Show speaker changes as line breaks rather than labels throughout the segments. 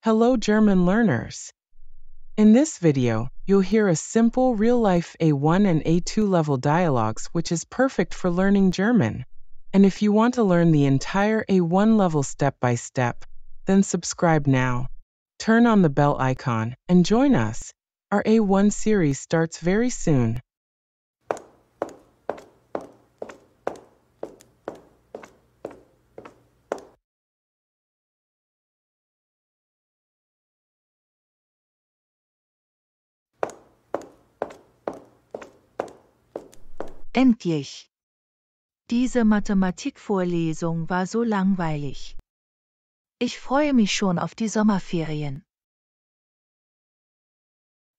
Hello German learners! In this video, you'll hear a simple real-life A1 and A2 level dialogues which is perfect for learning German. And if you want to learn the entire A1 level step by step, then subscribe now. Turn on the bell icon and join us. Our A1 series starts very soon.
Endlich! Diese Mathematikvorlesung war so langweilig. Ich freue mich schon auf die Sommerferien.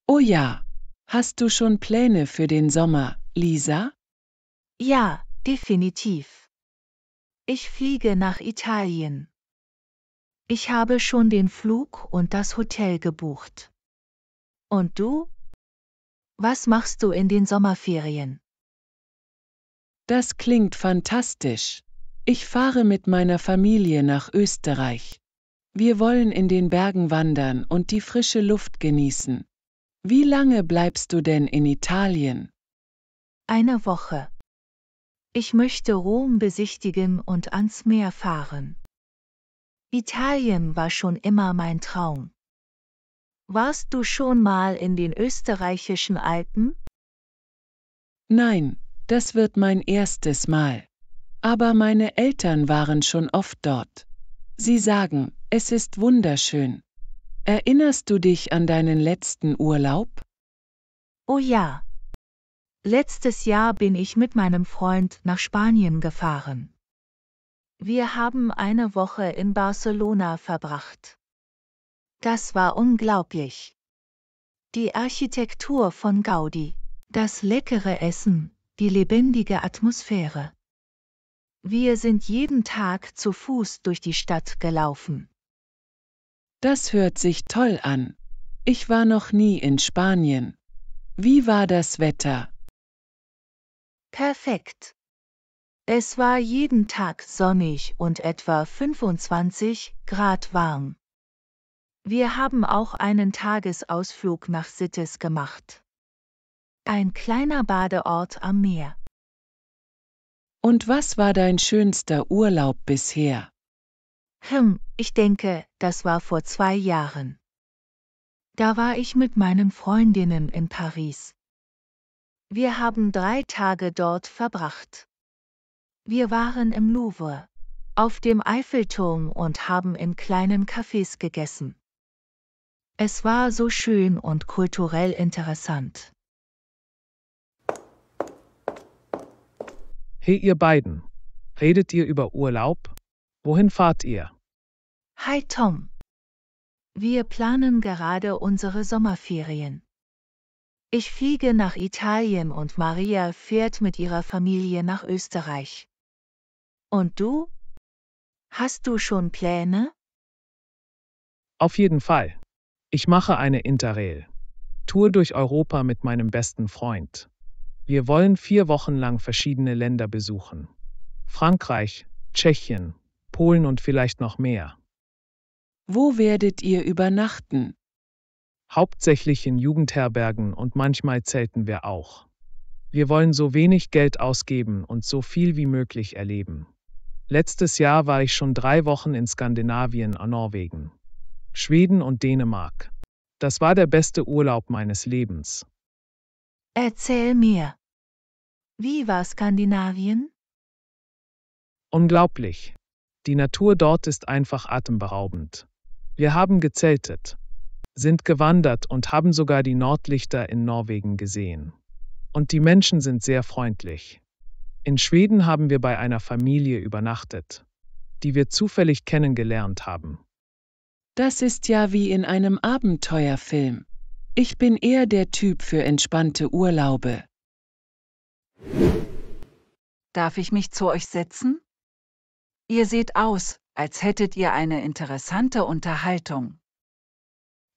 Oh ja, hast du schon Pläne für den Sommer, Lisa?
Ja, definitiv. Ich fliege nach Italien. Ich habe schon den Flug und das Hotel gebucht. Und du? Was machst du in den Sommerferien?
Das klingt fantastisch. Ich fahre mit meiner Familie nach Österreich. Wir wollen in den Bergen wandern und die frische Luft genießen. Wie lange bleibst du denn in Italien?
Eine Woche. Ich möchte Rom besichtigen und ans Meer fahren. Italien war schon immer mein Traum. Warst du schon mal in den österreichischen Alpen?
Nein, das wird mein erstes Mal. Aber meine Eltern waren schon oft dort. Sie sagen, es ist wunderschön. Erinnerst du dich an deinen letzten Urlaub?
Oh ja. Letztes Jahr bin ich mit meinem Freund nach Spanien gefahren. Wir haben eine Woche in Barcelona verbracht. Das war unglaublich. Die Architektur von Gaudi, das leckere Essen, die lebendige Atmosphäre. Wir sind jeden Tag zu Fuß durch die Stadt gelaufen.
Das hört sich toll an. Ich war noch nie in Spanien. Wie war das Wetter?
Perfekt. Es war jeden Tag sonnig und etwa 25 Grad warm. Wir haben auch einen Tagesausflug nach Sitges gemacht. Ein kleiner Badeort am Meer.
Und was war dein schönster Urlaub bisher?
Ich denke, das war vor 2 Jahren. Da war ich mit meinen Freundinnen in Paris. Wir haben 3 Tage dort verbracht. Wir waren im Louvre, auf dem Eiffelturm und haben in kleinen Cafés gegessen. Es war so schön und kulturell interessant.
Hey ihr beiden, redet ihr über Urlaub? Wohin fahrt ihr?
Hi Tom. Wir planen gerade unsere Sommerferien. Ich fliege nach Italien und Maria fährt mit ihrer Familie nach Österreich. Und du? Hast du schon Pläne?
Auf jeden Fall. Ich mache eine Interrail-Tour durch Europa mit meinem besten Freund. Wir wollen 4 Wochen lang verschiedene Länder besuchen. Frankreich, Tschechien, Polen und vielleicht noch mehr.
Wo werdet ihr übernachten?
Hauptsächlich in Jugendherbergen und manchmal zelten wir auch. Wir wollen so wenig Geld ausgeben und so viel wie möglich erleben. Letztes Jahr war ich schon 3 Wochen in Skandinavien und Norwegen, Schweden und Dänemark. Das war der beste Urlaub meines Lebens.
Erzähl mir. Wie war Skandinavien?
Unglaublich. Die Natur dort ist einfach atemberaubend. Wir haben gezeltet, sind gewandert und haben sogar die Nordlichter in Norwegen gesehen. Und die Menschen sind sehr freundlich. In Schweden haben wir bei einer Familie übernachtet, die wir zufällig kennengelernt haben.
Das ist ja wie in einem Abenteuerfilm. Ich bin eher der Typ für entspannte Urlaube.
Darf ich mich zu euch setzen? Ihr seht aus, als hättet ihr eine interessante Unterhaltung.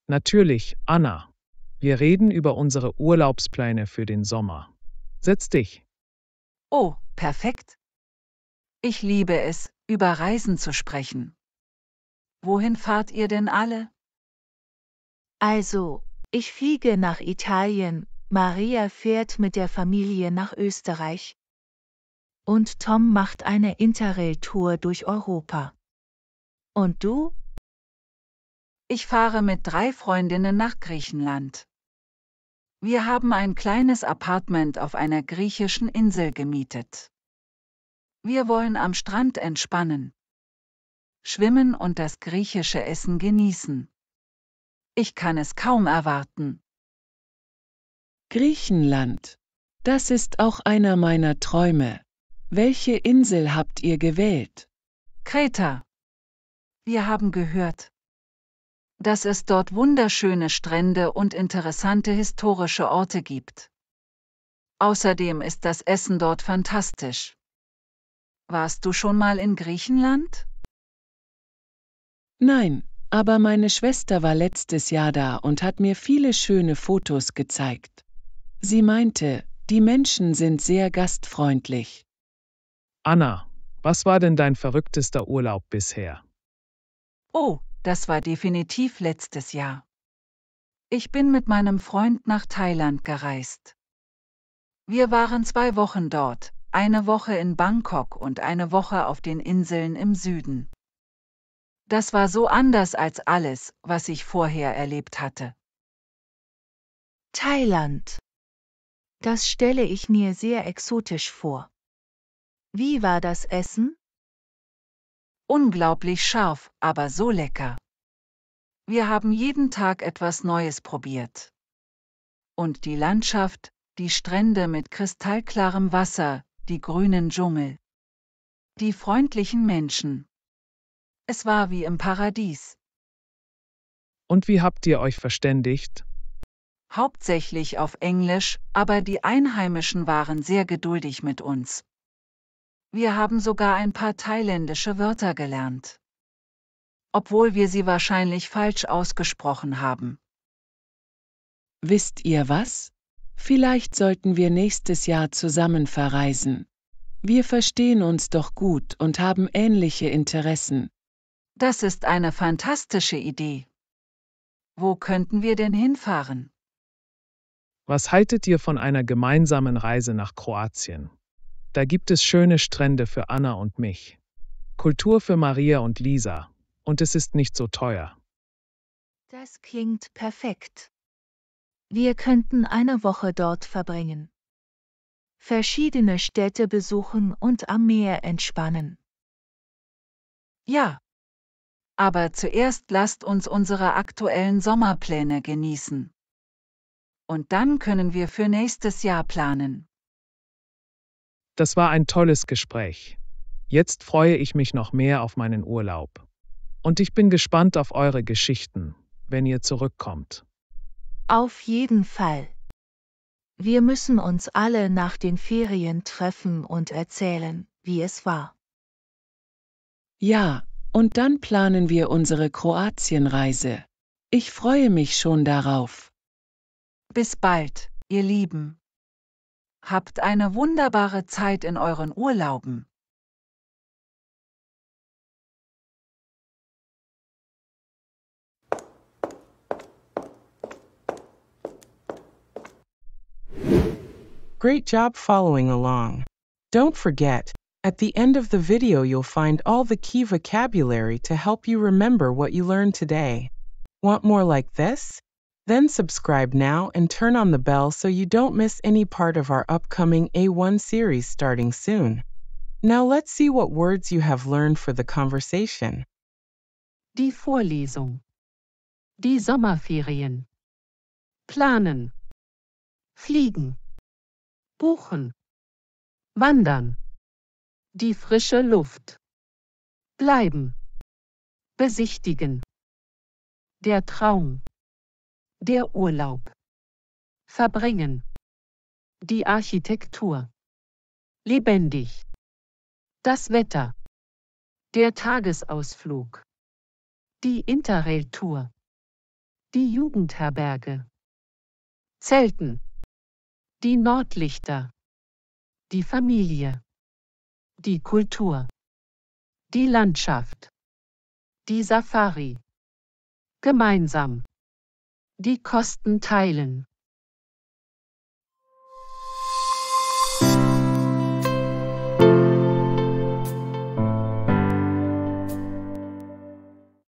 Natürlich, Anna. Wir reden über unsere Urlaubspläne für den Sommer. Setz dich.
Oh, perfekt. Ich liebe es, über Reisen zu sprechen. Wohin fahrt ihr denn alle?
Also, ich fliege nach Italien, Maria fährt mit der Familie nach Österreich. Und Tom macht eine Interrail-Tour durch Europa. Und du?
Ich fahre mit 3 Freundinnen nach Griechenland. Wir haben ein kleines Apartment auf einer griechischen Insel gemietet. Wir wollen am Strand entspannen, schwimmen und das griechische Essen genießen. Ich kann es kaum erwarten.
Griechenland. Das ist auch einer meiner Träume. Welche Insel habt ihr gewählt?
Kreta. Wir haben gehört, dass es dort wunderschöne Strände und interessante historische Orte gibt. Außerdem ist das Essen dort fantastisch. Warst du schon mal in Griechenland?
Nein, aber meine Schwester war letztes Jahr da und hat mir viele schöne Fotos gezeigt. Sie meinte, die Menschen sind sehr gastfreundlich.
Anna, was war denn dein verrücktester Urlaub bisher?
Oh, das war definitiv letztes Jahr. Ich bin mit meinem Freund nach Thailand gereist. Wir waren 2 Wochen dort, eine Woche in Bangkok und eine Woche auf den Inseln im Süden. Das war so anders als alles, was ich vorher erlebt hatte.
Thailand. Das stelle ich mir sehr exotisch vor. Wie war das Essen?
Unglaublich scharf, aber so lecker. Wir haben jeden Tag etwas Neues probiert. Und die Landschaft, die Strände mit kristallklarem Wasser, die grünen Dschungel. Die freundlichen Menschen. Es war wie im Paradies.
Und wie habt ihr euch verständigt?
Hauptsächlich auf Englisch, aber die Einheimischen waren sehr geduldig mit uns. Wir haben sogar ein paar thailändische Wörter gelernt. Obwohl wir sie wahrscheinlich falsch ausgesprochen haben.
Wisst ihr was? Vielleicht sollten wir nächstes Jahr zusammen verreisen. Wir verstehen uns doch gut und haben ähnliche Interessen.
Das ist eine fantastische Idee. Wo könnten wir denn hinfahren?
Was haltet ihr von einer gemeinsamen Reise nach Kroatien? Da gibt es schöne Strände für Anna und mich. Kultur für Maria und Lisa. Und es ist nicht so teuer.
Das klingt perfekt. Wir könnten eine Woche dort verbringen. Verschiedene Städte besuchen und am Meer entspannen.
Ja. Aber zuerst lasst uns unsere aktuellen Sommerpläne genießen. Und dann können wir für nächstes Jahr planen.
Das war ein tolles Gespräch. Jetzt freue ich mich noch mehr auf meinen Urlaub. Und ich bin gespannt auf eure Geschichten, wenn ihr zurückkommt.
Auf jeden Fall. Wir müssen uns alle nach den Ferien treffen und erzählen, wie es war.
Ja, und dann planen wir unsere Kroatienreise. Ich freue mich schon darauf.
Bis bald, ihr Lieben. Habt eine wunderbare Zeit in euren Urlauben.
Great job following along. Don't forget, at the end of the video you'll find all the key vocabulary to help you remember what you learned today. Want more like this? Then subscribe now and turn on the bell so you don't miss any part of our upcoming A1 series starting soon. Now let's see what words you have learned for the conversation.
Die Vorlesung. Die Sommerferien. Planen. Fliegen. Buchen. Wandern. Die frische Luft. Bleiben. Besichtigen. Der Traum. Der Urlaub. Verbringen. Die Architektur. Lebendig. Das Wetter. Der Tagesausflug. Die Interrail-Tour. Die Jugendherberge. Zelten. Die Nordlichter. Die Familie. Die Kultur. Die Landschaft. Die Safari. Gemeinsam. Die Kosten teilen.